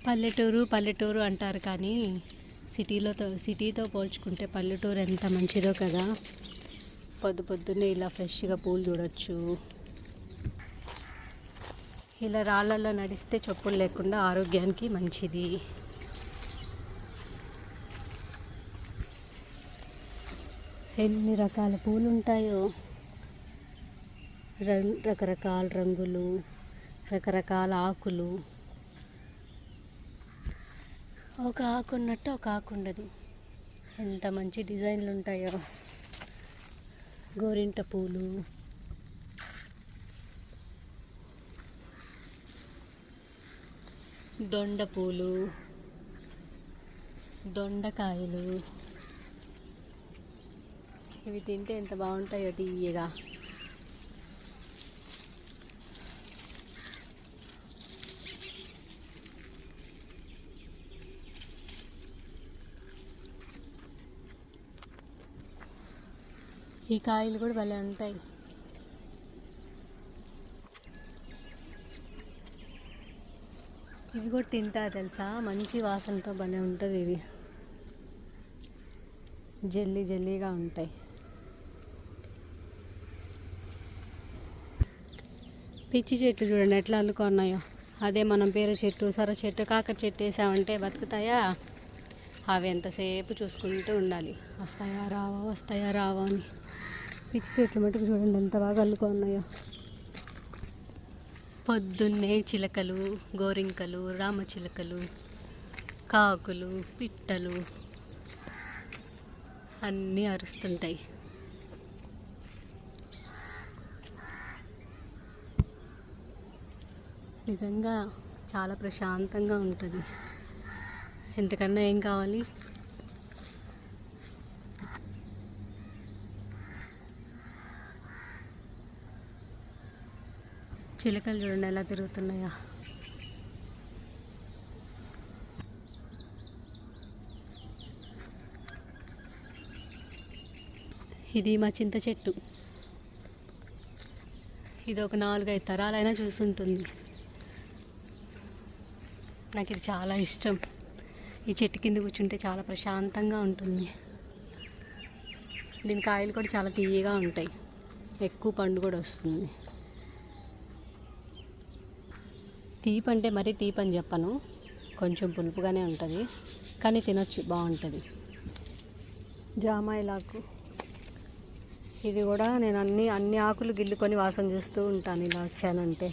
పల్లెటూరు పల్లెటూరు అంటారు కానీ సిటీతో పోల్చుకుంటే పల్లెటూరు ఎంత మంచిదో కదా. పొద్దున్నే ఇలా ఫ్రెష్గా పూలు చూడొచ్చు. ఇలా రాళ్ళల్లో నడిస్తే చెప్పులు లేకుండా ఆరోగ్యానికి మంచిది. ఎన్ని రకాల పూలు ఉంటాయో, రకరకాల రంగులు, రకరకాల ఆకులు. ఒక ఆకు ఉన్నట్టు ఒక ఆకు ఉండదు. ఎంత మంచి డిజైన్లు ఉంటాయో. గోరింట పూలు, దొండ పూలు, దొండకాయలు. ఇవి తింటే ఎంత బాగుంటాయో తీయగా. ఈ కాయలు కూడా భలే ఉంటాయి. ఇవి కూడా తింటా తెలుసా, మంచి వాసనతో భలే ఉంటుంది. ఇది జల్లీగా ఉంటాయి. పిచ్చి చెట్లు చూడండి ఎట్లా అల్లుకున్నాయో. అదే మనం పేర చెట్టు, సొర చెట్టు, కాకర చెట్టు వేసామంటే బతుకుతాయా? అవి ఎంతసేపు చూసుకుంటూ ఉండాలి, వస్తాయా రావా అని. పిచ్చి చెట్లు మటుకు చూడండి ఎంత బాగా అల్లుకున్నాయో. పొద్దున్నే చిలకలు, గోరింకలు, రామచిలకలు, కాకులు, పిట్టలు అన్నీ అరుస్తుంటాయి. నిజంగా చాలా ప్రశాంతంగా ఉంటుంది. ఎంతకన్నా ఏం కావాలి? చిలకలు చూడండి ఎలా తిరుగుతున్నాయా. ఇది మా చింత చెట్టు. ఇది ఒక 4-5 తరాలైనా చూస్తుంటుంది. నాకు ఇది చాలా ఇష్టం. ఈ చెట్టు కింద కూర్చుంటే చాలా ప్రశాంతంగా ఉంటుంది. దీని కాయలు కూడా చాలా తీయగా ఉంటాయి. ఎక్కువ పండు కూడా వస్తుంది. తీపి అంటే మరీ తీపి అని చెప్పను, కొంచెం పులుపుగానే ఉంటుంది, కానీ తినొచ్చు, బాగుంటుంది. జామాయిలాకు. ఇది కూడా నేను అన్ని ఆకులు గిల్లుకొని వాసన చూస్తూ ఉంటాను ఇలా వచ్చానంటే.